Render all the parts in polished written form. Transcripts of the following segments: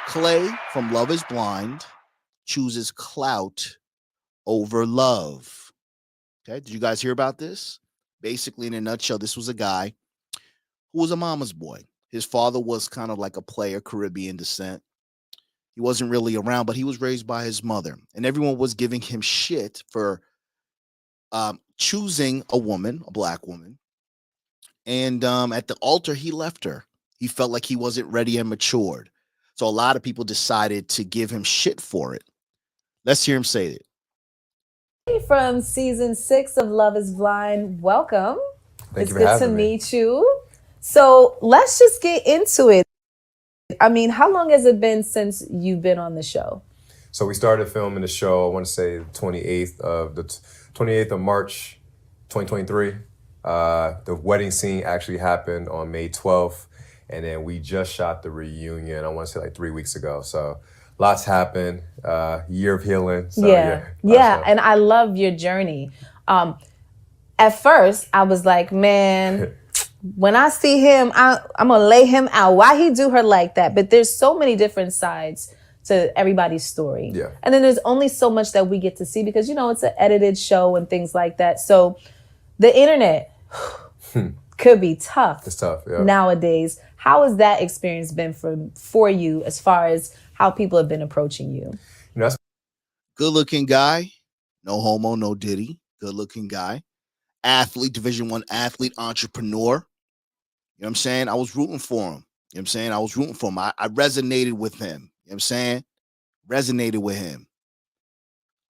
Clay from Love is Blind chooses clout over love. Okay, did you guys hear about this? Basically, in a nutshell, this was a guy who was a mama's boy. His father was kind of like a player, Caribbean descent. He wasn't really around, but he was raised by his mother, and everyone was giving him shit for choosing a woman, a black woman. And at the altar, he left her. He felt like he wasn't ready and matured. So a lot of people decided to give him shit for it. Let's hear him say it. From season 6 of Love is Blind. Welcome. Thank It's you for good to having me. meet you. So let's just get into it. I mean, how long has it been since you've been on the show? So we started filming the show, I want to say 28th of March, 2023. The wedding scene actually happened on May 12th. And then we just shot the reunion, I want to say like 3 weeks ago. So lots happened, year of healing. So yeah. And I love your journey. At first, I was like, man, when I see him, I'm going to lay him out. Why he do her like that? But there's so many different sides to everybody's story. Yeah. And then there's only so much that we get to see because, it's an edited show and things like that. So the internet could be tough. It's tough, yeah. Nowadays. How has that experience been for you as far as how people have been approaching you? Good looking guy. No homo, no diddy. Good looking guy. Athlete, Division I athlete, entrepreneur. You know what I'm saying? I was rooting for him. You know what I'm saying? I was rooting for him. I resonated with him. You know what I'm saying? Resonated with him.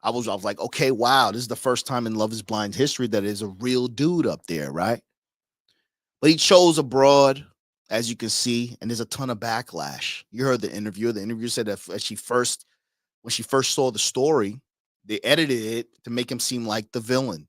I was like, okay, wow, this is the first time in Love is Blind history that is a real dude up there, right? But he chose abroad, as you can see, and there's a ton of backlash. You heard the interview. The interviewer said that when she first saw the story, they edited it to make him seem like the villain.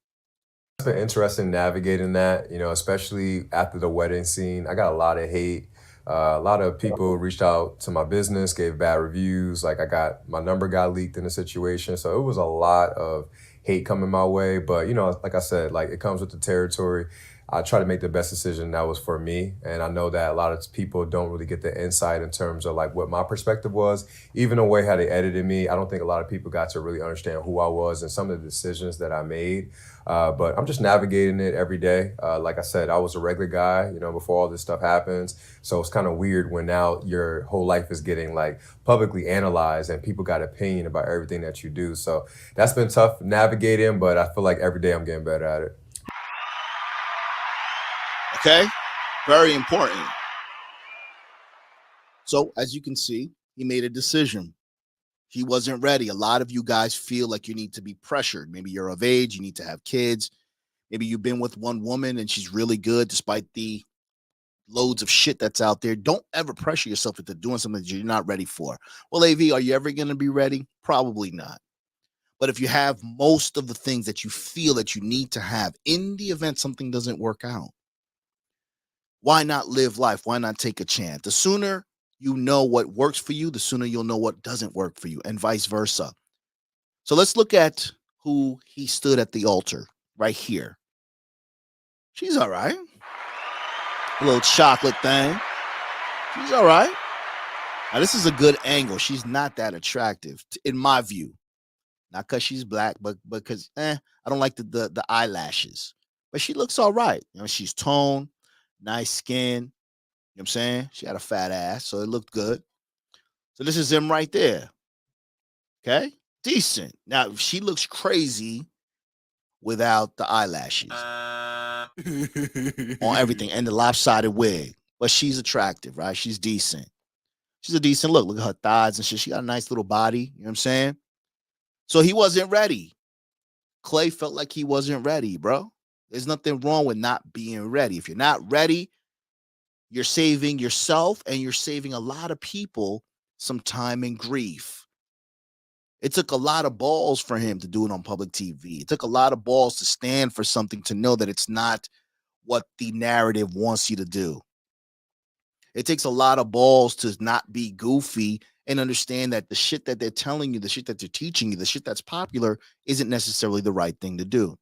It's been interesting navigating that, especially after the wedding scene. I got a lot of hate. A lot of people reached out to my business, gave bad reviews. Like my number got leaked in the situation. So it was a lot of hate coming my way. But, like I said, like it comes with the territory. I try to make the best decision that was for me. And I know that a lot of people don't really get the insight in terms of like what my perspective was. Even the way how they edited me, I don't think a lot of people got to really understand who I was and some of the decisions that I made. But I'm just navigating it every day. Like I said, I was a regular guy, before all this stuff happens. So it's kind of weird when now your whole life is getting like publicly analyzed and people got opinion about everything that you do. So that's been tough navigating, but I feel like every day I'm getting better at it. Okay, very important. So as you can see, he made a decision. He wasn't ready. A lot of you guys feel like you need to be pressured. Maybe you're of age, you need to have kids. Maybe you've been with one woman and she's really good despite the loads of shit that's out there. Don't ever pressure yourself into doing something that you're not ready for. Well, AV, are you ever going to be ready? Probably not. But if you have most of the things that you feel that you need to have in the event something doesn't work out, why not live life? Why not take a chance? The sooner you know what works for you, the sooner you'll know what doesn't work for you, and vice versa. So let's look at who he stood at the altar right here. She's all right. A little chocolate thing. She's all right. Now, this is a good angle. She's not that attractive, in my view. Not because she's black, but because I don't like the eyelashes. But she looks all right. She's toned, nice skin. You know what I'm saying? She had a fat ass, so it looked good. So this is him right there. Okay? Decent. Now, she looks crazy without the eyelashes on everything and the lopsided wig. But she's attractive, right? She's decent. She's a decent look. Look at her thighs and shit. She got a nice little body. You know what I'm saying? So he wasn't ready. Clay felt like he wasn't ready, bro. There's nothing wrong with not being ready. If you're not ready, you're saving yourself and you're saving a lot of people some time and grief. It took a lot of balls for him to do it on public TV. It took a lot of balls to stand for something, to know that it's not what the narrative wants you to do. It takes a lot of balls to not be goofy and understand that the shit that they're telling you, the shit that they're teaching you, the shit that's popular isn't necessarily the right thing to do.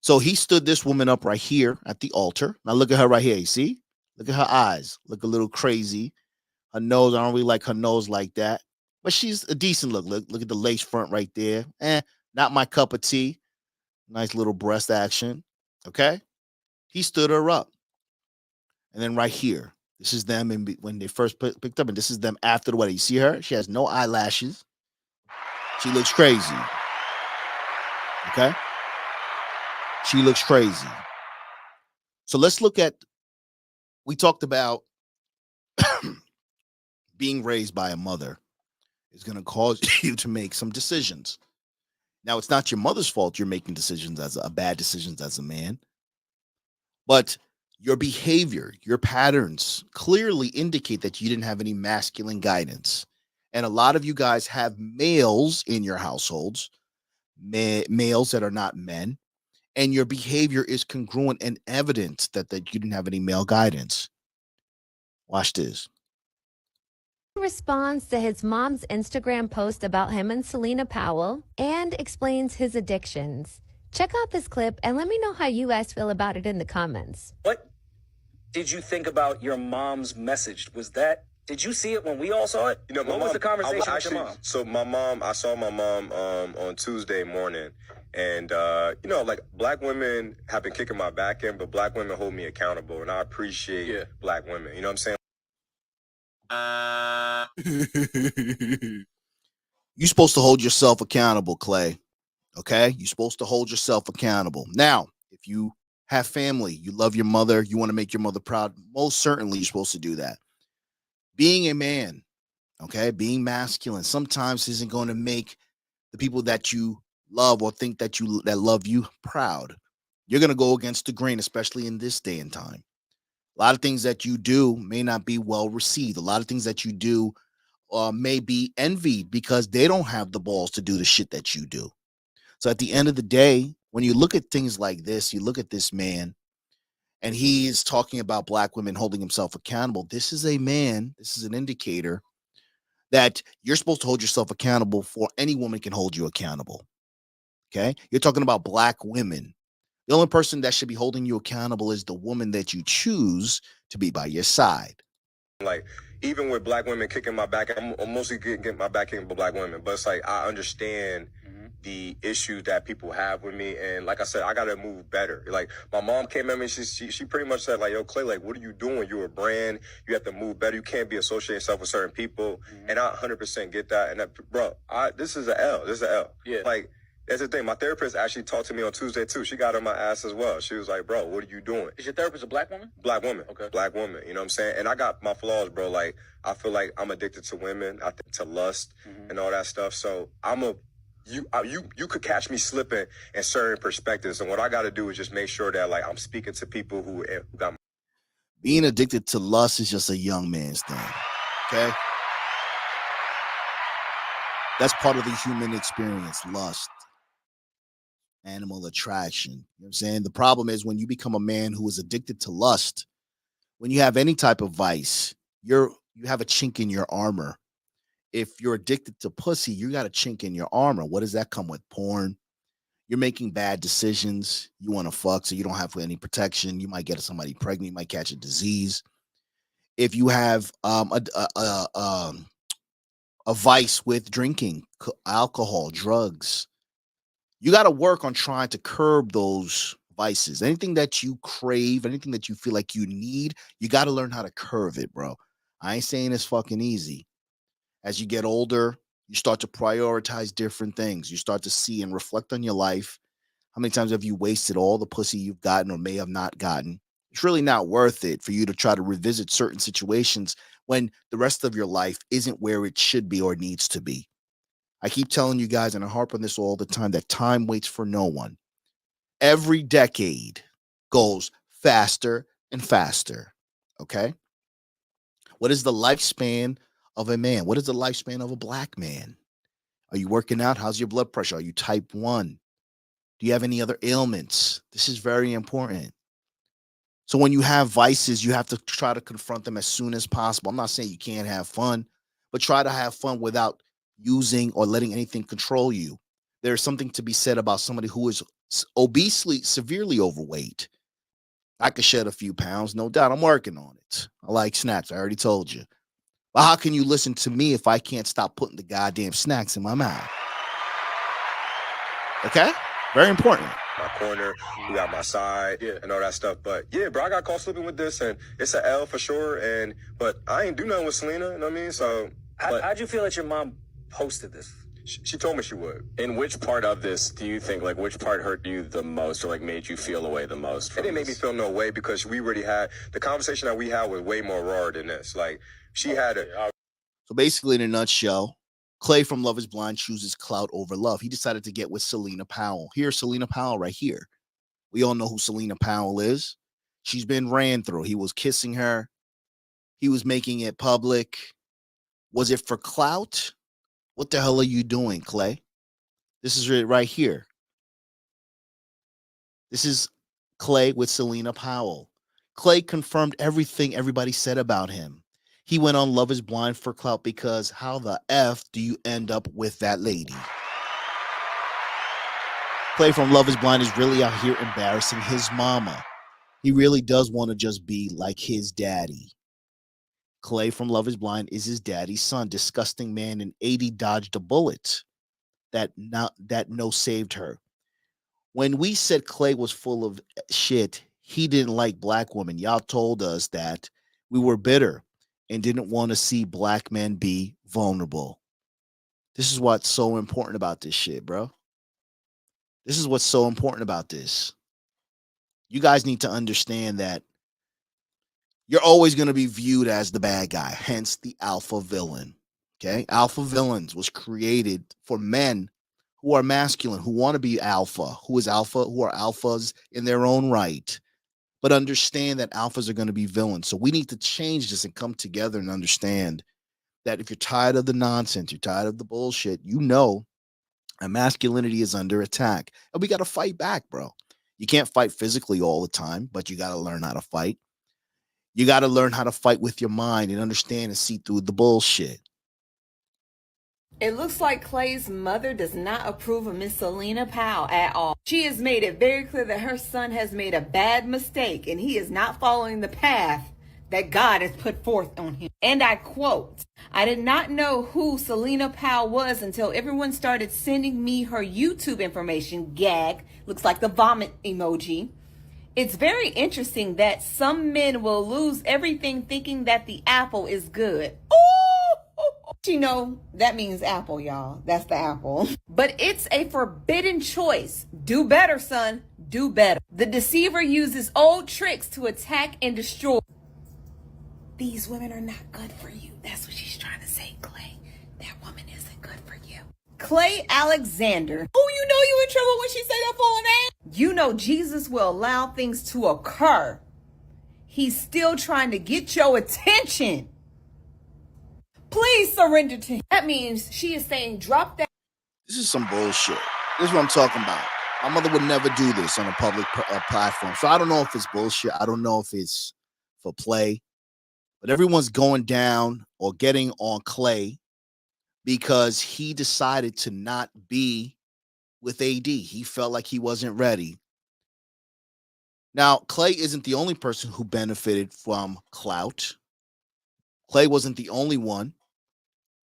So he stood this woman up right here at the altar. Now look at her right here. You see? Look at her eyes. Look a little crazy. Her nose, I don't really like her nose like that. But she's a decent look. Look at the lace front right there. Not my cup of tea. Nice little breast action. Okay. He stood her up. And then right here, this is them when they first picked up, and this is them after the wedding. You see her? She has no eyelashes. She looks crazy. Okay. She looks crazy. So let's look at, we talked about being raised by a mother is going to cause you to make some decisions. Now, it's not your mother's fault you're making decisions bad decisions as a man, but your behavior, your patterns clearly indicate that you didn't have any masculine guidance. And a lot of you guys have males in your households, males that are not men, and your behavior is congruent and evident that you didn't have any male guidance. Watch this. Responds to his mom's Instagram post about him and Selena Powell and explains his addictions. Check out this clip and let me know how you guys feel about it in the comments. What did you think about your mom's message? Did you see it when we all saw it? You know, what was the conversation with your mom? So I saw my mom on Tuesday morning, and like black women have been kicking my back in, but black women hold me accountable, and I appreciate black women. You know what I'm saying? You're supposed to hold yourself accountable, Clay. Okay? You're supposed to hold yourself accountable. Now, if you have family, you love your mother, you want to make your mother proud, most certainly you're supposed to do that. Being a man, okay, being masculine sometimes isn't going to make the people that you love or think that love you proud. You're going to go against the grain, especially in this day and time. A lot of things that you do may not be well received. A lot of things that you do may be envied because they don't have the balls to do the shit that you do. So at the end of the day, when you look at things like this, you look at this man, and he is talking about black women holding himself accountable. This is an indicator that you're supposed to hold yourself accountable for any woman can hold you accountable. Okay? You're talking about black women. The only person that should be holding you accountable is the woman that you choose to be by your side. Like, even with black women kicking my back, I'm mostly getting my back kicking by black women, but it's like I understand the issues that people have with me, and like I said, I gotta move better. Like, my mom came at me, she pretty much said, like, yo, Clay, like, what are you doing? You're a brand, you have to move better, you can't be associating yourself with certain people. And I 100% get that. And this is an L. Yeah. Like, that's the thing. My therapist actually talked to me on Tuesday too. She got on my ass as well. She was like, bro, what are you doing? Is your therapist a black woman? Black woman. Okay. Black woman. You know what I'm saying? And I got my flaws, bro. Like, I feel like I'm addicted to women, I think to lust and all that stuff. So you could catch me slipping in certain perspectives. And what I got to do is just make sure that, like, I'm speaking to people who got. Being addicted to lust is just a young man's thing. Okay. That's part of the human experience, lust. Animal attraction. You know what I'm saying? The problem is when you become a man who is addicted to lust, when you have any type of vice, you have a chink in your armor. If you're addicted to pussy, you got a chink in your armor. What does that come with? Porn. You're making bad decisions. You want to fuck, so you don't have any protection. You might get somebody pregnant. You might catch a disease. If you have a vice with drinking, alcohol, drugs, you got to work on trying to curb those vices. Anything that you crave, anything that you feel like you need, you got to learn how to curb it, bro. I ain't saying it's fucking easy. As you get older, you start to prioritize different things. You start to see and reflect on your life. How many times have you wasted all the pussy you've gotten or may have not gotten? It's really not worth it for you to try to revisit certain situations when the rest of your life isn't where it should be or needs to be. I keep telling you guys, and I harp on this all the time, that time waits for no one. Every decade goes faster and faster. Okay? What is the lifespan of a man? What is the lifespan of a black man? Are you working out? How's your blood pressure? Are you type 1? Do you have any other ailments? This is very important. So when you have vices, you have to try to confront them as soon as possible. I'm not saying you can't have fun, but try to have fun without using or letting anything control you. There's something to be said about somebody who is severely overweight. I could shed a few pounds, no doubt. I'm working on it. I like snacks. I already told you. But how can you listen to me if I can't stop putting the goddamn snacks in my mouth? Okay? Very important. My corner, who got my side, and all that stuff. But yeah, bro, I got caught slipping with this, and it's an L for sure. But I ain't do nothing with Selena, you know what I mean? So How'd you feel that your mom posted this? She told me she would. In which part of this do you think, like, which part hurt you the most or, like, made you feel away the most? It didn't make me feel no way because we already had, the conversation that we had was way more raw than this. Like, she had a... So basically, in a nutshell, Clay from Love is Blind chooses clout over love. He decided to get with Selena Powell. Here's Selena Powell right here. We all know who Selena Powell is. She's been ran through. He was kissing her. He was making it public. Was it for clout? What the hell are you doing, Clay? This is it right here. This is Clay with Selena Powell. Clay confirmed everything everybody said about him. He went on Love is Blind for clout because how the F do you end up with that lady? Clay from Love is Blind is really out here embarrassing his mama. He really does want to just be like his daddy. Clay from Love is Blind is his daddy's son. Disgusting man, and 80 dodged a bullet that no saved her. When we said Clay was full of shit, he didn't like black women. Y'all told us that we were bitter and didn't want to see black men be vulnerable. This is what's so important about this shit, bro. This is what's so important about this. You guys need to understand that you're always going to be viewed as the bad guy, hence the alpha villain. Okay? Alpha villains was created for men who are masculine, who want to be alpha, who are alphas in their own right. But understand that alphas are going to be villains. So we need to change this and come together and understand that if you're tired of the nonsense, you're tired of the bullshit, you know that masculinity is under attack. And we got to fight back, bro. You can't fight physically all the time, but you got to learn how to fight. You got to learn how to fight with your mind and understand and see through the bullshit. It looks like Clay's mother does not approve of Miss Selena Powell at all. She has made it very clear that her son has made a bad mistake and he is not following the path that God has put forth on him. And I quote, "I did not know who Selena Powell was until everyone started sending me her YouTube information." Gag, looks like the vomit emoji. "It's very interesting that some men will lose everything thinking that the apple is good." Oh, you know, that means apple, y'all. That's the apple. But it's a forbidden choice. Do better, son. Do better. The deceiver uses old tricks to attack and destroy. These women are not good for you. That's what she's trying to say, Clay. That woman isn't good for you. Clay Alexander. Oh, you know you in trouble when she say that full name. You know Jesus will allow things to occur. He's still trying to get your attention. Please surrender to him. That means she is saying drop that. This is some bullshit. This is what I'm talking about. My mother would never do this on a public platform. So I don't know if it's bullshit. I don't know if it's for play. But everyone's going down or getting on Clay because he decided to not be with AD. He felt like he wasn't ready. Now, Clay isn't the only person who benefited from clout. Clay wasn't the only one.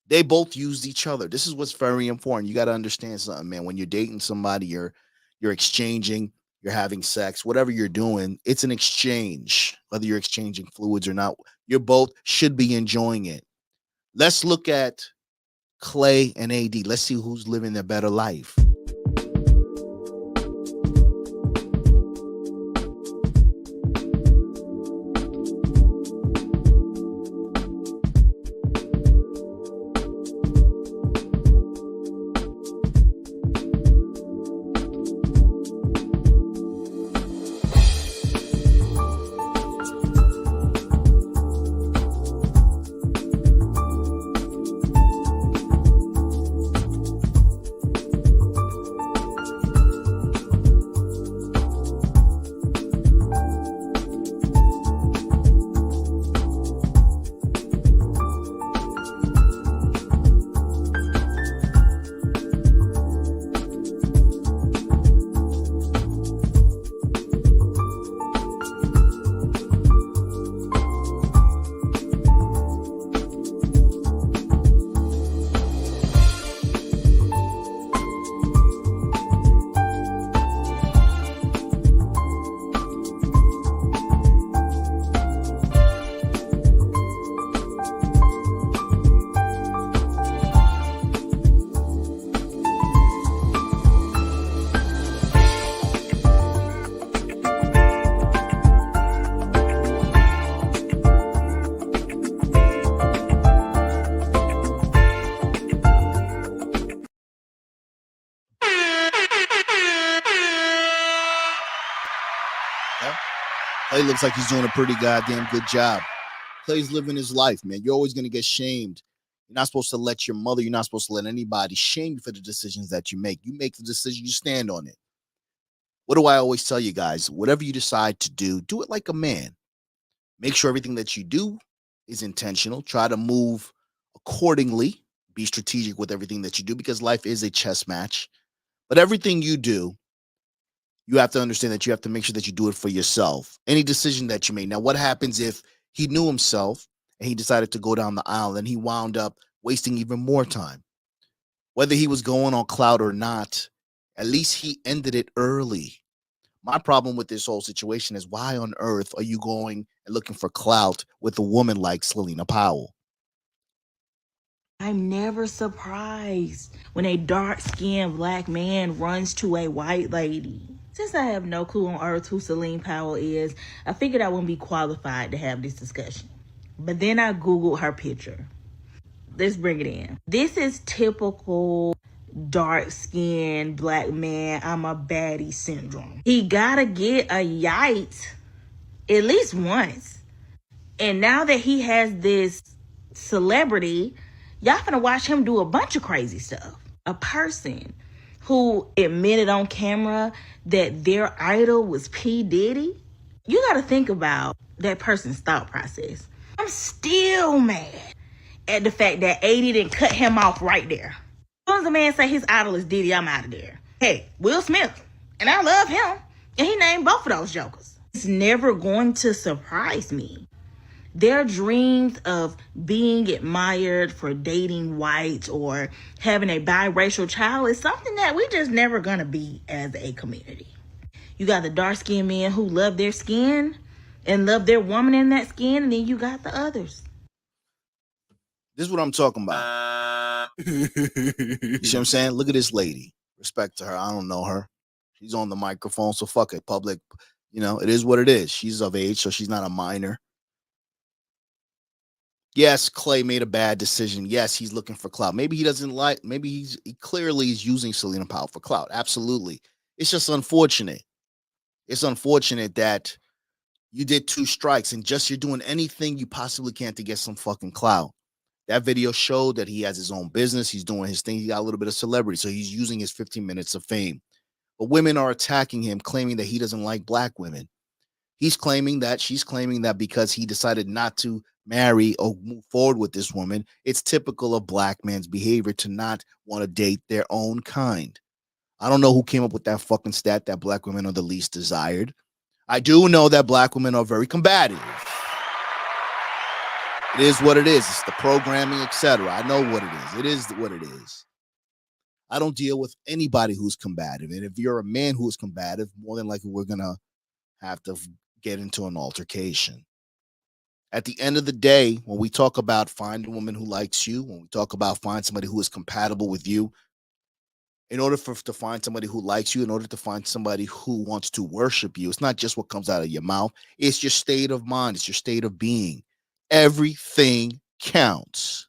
They both used each other. This is what's very important. You got to understand something, man. When you're dating somebody, you're exchanging, you're having sex, whatever you're doing, it's an exchange. Whether you're exchanging fluids or not, you both should be enjoying it. Let's look at Clay and AD. Let's see who's living their better life. Clay looks like he's doing a pretty goddamn good job. Clay's living his life, man. You're always going to get shamed. You're not supposed to let your mother, you're not supposed to let anybody shame you for the decisions that you make. You make the decision, you stand on it. What do I always tell you guys? Whatever you decide to do it like a man. Make sure everything that you do is intentional. Try to move accordingly. Be strategic with everything that you do because life is a chess match. But everything you do, you have to understand that you have to make sure that you do it for yourself. Any decision that you make. Now, what happens if he knew himself and he decided to go down the aisle and he wound up wasting even more time? Whether he was going on Clout or not, at least he ended it early. My problem with this whole situation is why on earth are you going and looking for clout with a woman like Selena Powell? I'm never surprised when a dark-skinned black man runs to a white lady. Since I have no clue on earth who Selena Powell is, I figured I wouldn't be qualified to have this discussion. But then I Googled her picture. Let's bring it in. This is typical dark-skinned black man, I'm a baddie syndrome. He gotta get a yite at least once. And now that he has this celebrity, y'all finna watch him do a bunch of crazy stuff. A person who admitted on camera that their idol was P. Diddy, you gotta think about that person's thought process. I'm still mad at the fact that 80 didn't cut him off right there. As soon as a man say his idol is Diddy, I'm out of there. Hey, Will Smith, and I love him, and he named both of those jokers. It's never going to surprise me. Their dreams of being admired for dating white or having a biracial child is something that we just never gonna be as a community. You got the dark-skinned men who love their skin and love their woman in that skin, and then you got the others. This is what I'm talking about. You see what I'm saying? Look at this lady. Respect to her. I don't know her. She's on the microphone, so fuck it. Public, it is what it is. She's of age, so she's not a minor. Yes, Clay made a bad decision. Yes, he's looking for clout. Maybe he doesn't like, maybe he clearly is using Selena Powell for clout. Absolutely. It's just unfortunate. It's unfortunate that you did 2 strikes and just you're doing anything you possibly can to get some fucking clout. That video showed that he has his own business. He's doing his thing. He got a little bit of celebrity. So he's using his 15 minutes of fame. But women are attacking him, claiming that he doesn't like black women. She's claiming that because he decided not to marry or move forward with this woman, it's typical of black men's behavior to not want to date their own kind. I don't know who came up with that fucking stat that black women are the least desired. I do know that black women are very combative. It is what it is. It's the programming, etc. I know what it is. It is what it is. I don't deal with anybody who's combative. And if you're a man who is combative, more than likely we're going to have to get into an altercation. At the end of the day, when we talk about find a woman who likes you, when we talk about find somebody who is compatible with you, in order to find somebody who likes you, in order to find somebody who wants to worship you, it's not just what comes out of your mouth. It's your state of mind. It's your state of being. Everything counts.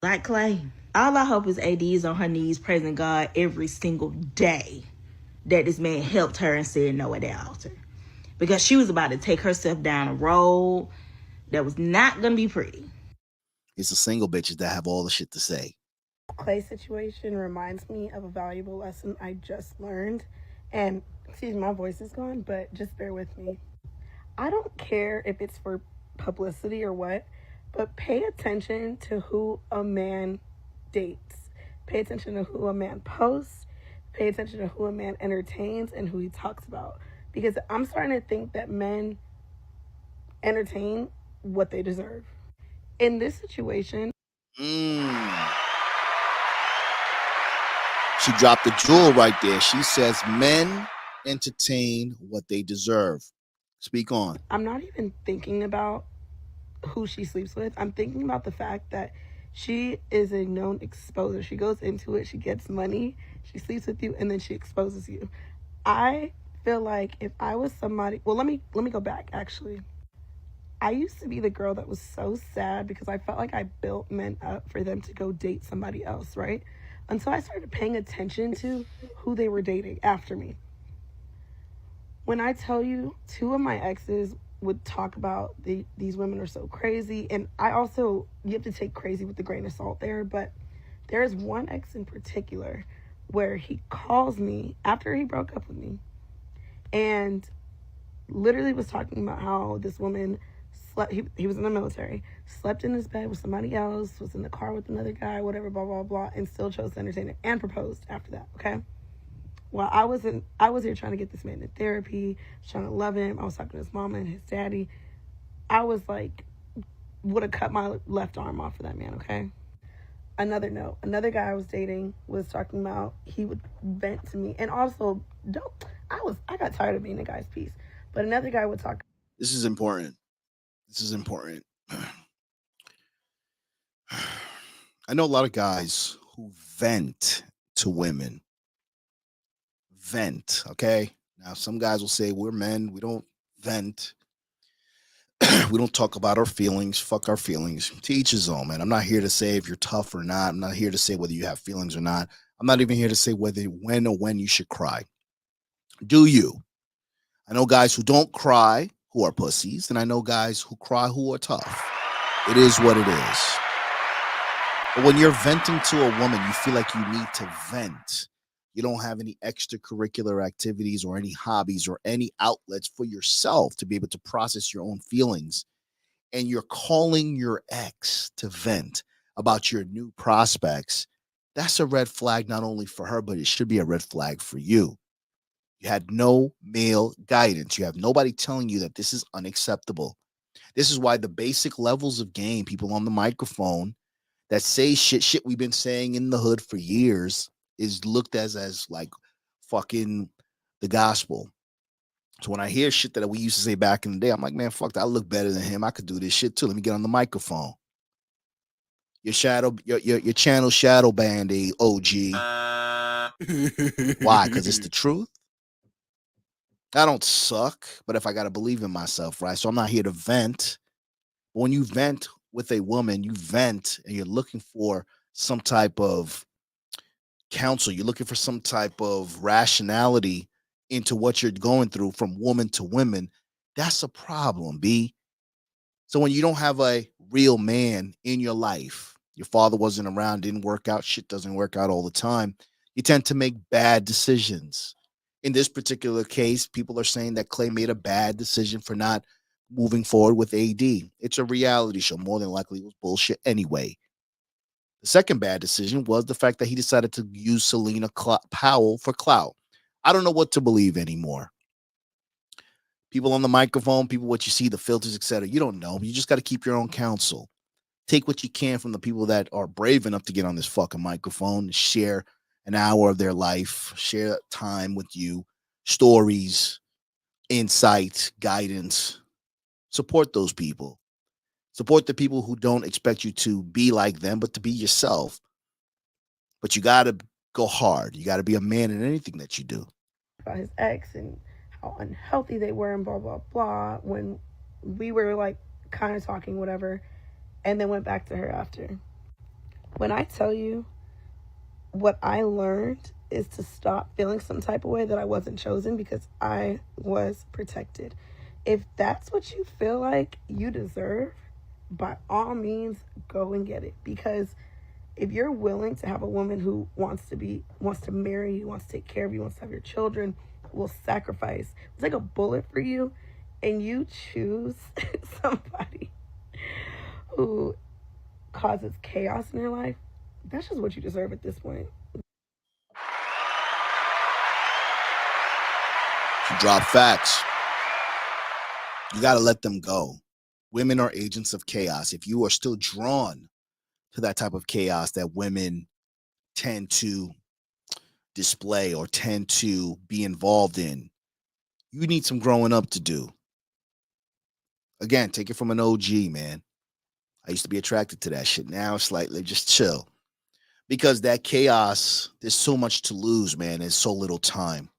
Like Clay, all I hope is AD is on her knees praising God every single day that this man helped her and said no at that altar. Because she was about to take herself down a road that was not going to be pretty. It's the single bitches that have all the shit to say. Clay's situation reminds me of a valuable lesson I just learned. And, excuse me, my voice is gone, but just bear with me. I don't care if it's for publicity or what, but pay attention to who a man dates. Pay attention to who a man posts. Pay attention to who a man entertains and who he talks about. Because I'm starting to think that men entertain what they deserve. In this situation, She dropped the jewel right there. She says men entertain what they deserve. Speak on. I'm not even thinking about who she sleeps with. I'm thinking about the fact that she is a known exposer. She goes into it, she gets money, she sleeps with you, and then she exposes you. I feel like if I was somebody, well, let me go back actually. I used to be the girl that was so sad because I felt like I built men up for them to go date somebody else, right? Until I started paying attention to who they were dating after me. When I tell you, 2 of my exes would talk about these women are so crazy. And I also, you have to take crazy with a grain of salt there, but there's one ex in particular where he calls me after he broke up with me and literally was talking about how this woman slept, he was in the military, slept in his bed with somebody else, was in the car with another guy, whatever, blah, blah, blah, and still chose to entertain it and proposed after that, okay? Well, I was here trying to get this man in therapy, trying to love him. I was talking to his mama and his daddy. I was like, would have cut my left arm off for that man, okay? Another note, another guy I was dating was talking about he would vent to me. And also, I got tired of being a guy's piece. But another guy would talk. This is important. This is important. I know a lot of guys who vent to women. Vent, okay? Now, some guys will say, we're men, we don't vent. We don't talk about our feelings. Fuck our feelings. To each his own, man. I'm not here to say if you're tough or not. I'm not here to say whether you have feelings or not. I'm not even here to say when you should cry. Do you? I know guys who don't cry who are pussies, and I know guys who cry who are tough. It is what it is. But when you're venting to a woman, you feel like you need to vent. You don't have any extracurricular activities or any hobbies or any outlets for yourself to be able to process your own feelings. And you're calling your ex to vent about your new prospects. That's a red flag not only for her, but it should be a red flag for you. You had no male guidance. You have nobody telling you that this is unacceptable. This is why the basic levels of game, people on the microphone that say shit we've been saying in the hood for years, is looked as like fucking the gospel. So when I hear shit that we used to say back in the day, I'm like, man, fuck that. I look better than him. I could do this shit too. Let me get on the microphone. Your channel shadow band, OG. Why? Because it's the truth. I don't suck, but if I got to believe in myself, right? So I'm not here to vent. But when you vent with a woman, you vent and you're looking for some type of counsel. You're looking for some type of rationality into what you're going through from woman to women. That's a problem, B. So when you don't have a real man in your life, your father wasn't around, didn't work out, shit doesn't work out all the time, you tend to make bad decisions. In this particular case, people are saying that Clay made a bad decision for not moving forward with AD. It's a reality show. More than likely it was bullshit anyway. The second bad decision was the fact that he decided to use Selena Powell for clout. I don't know what to believe anymore. People on the microphone, people, what you see, the filters, etc. You don't know. You just got to keep your own counsel. Take what you can from the people that are brave enough to get on this fucking microphone, share an hour of their life, share time with you, stories, insight, guidance. Support those people. Support the people who don't expect you to be like them, but to be yourself. But you got to go hard. You got to be a man in anything that you do. About his ex and how unhealthy they were and blah, blah, blah. When we were like kind of talking, whatever, and then went back to her after. When I tell you what I learned is to stop feeling some type of way that I wasn't chosen because I was protected. If that's what you feel like you deserve, by all means, go and get it. Because if you're willing to have a woman who wants to marry you, wants to take care of you, wants to have your children, will sacrifice, will take a bullet for you, and you choose somebody who causes chaos in your life, that's just what you deserve at this point. You drop facts. You got to let them go. Women are agents of chaos. If you are still drawn to that type of chaos that women tend to display or tend to be involved in, you need some growing up to do. Again, take it from an OG, man. I used to be attracted to that shit. Now it's like, just chill. Because that chaos, there's so much to lose, man. There's so little time.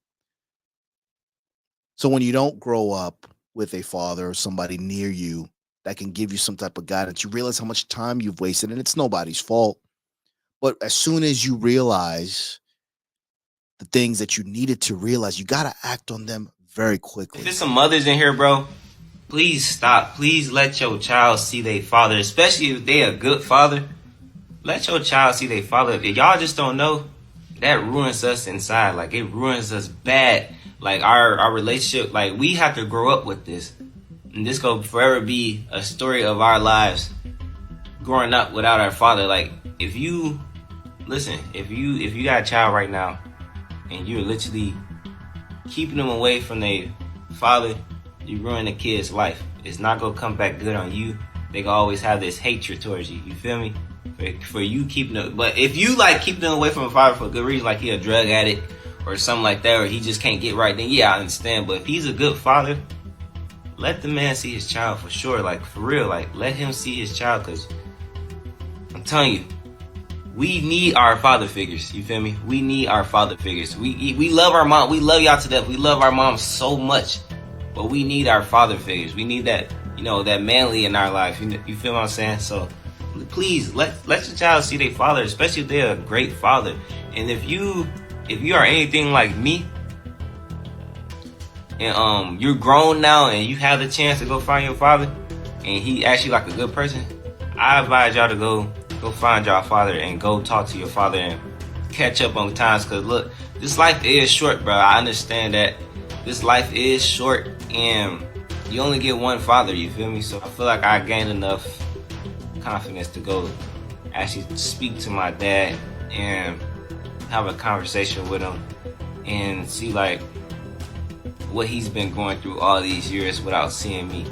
So when you don't grow up with a father or somebody near you that can give you some type of guidance, you realize how much time you've wasted, and it's nobody's fault. But as soon as you realize the things that you needed to realize, you got to act on them very quickly. If there's some mothers in here, bro, please stop. Please let your child see their father, especially if they a good father. Let your child see their father. If y'all just don't know, that ruins us inside. Like, it ruins us bad. Like, our relationship, like, we have to grow up with this. And this gonna forever be a story of our lives growing up without our father. Like, if you got a child right now and you're literally keeping them away from their father, you ruin the kid's life. It's not gonna come back good on you. They gonna always have this hatred towards you. You feel me? For you keeping them, but if you like keeping them away from a father for a good reason, like he a drug addict or something like that, or he just can't get right, then yeah, I understand. But if he's a good father, let the man see his child for sure. Like, for real, like, let him see his child, because I'm telling you, we need our father figures. You feel me? We need our father figures. We love our mom. We love y'all to death. We love our mom so much, but we need our father figures. We need that, that manly in our life. You feel what I'm saying? So please let your child see their father, especially if they're a great father. And if you are anything like me, and you're grown now and you have the chance to go find your father, and he actually like a good person, I advise y'all to go find y'all father and go talk to your father and catch up on times. Because look, this life is short, bro. I understand that this life is short and you only get one father. You feel me? So I feel like I gained enough confidence to go actually speak to my dad and have a conversation with him and see like what he's been going through all these years without seeing me.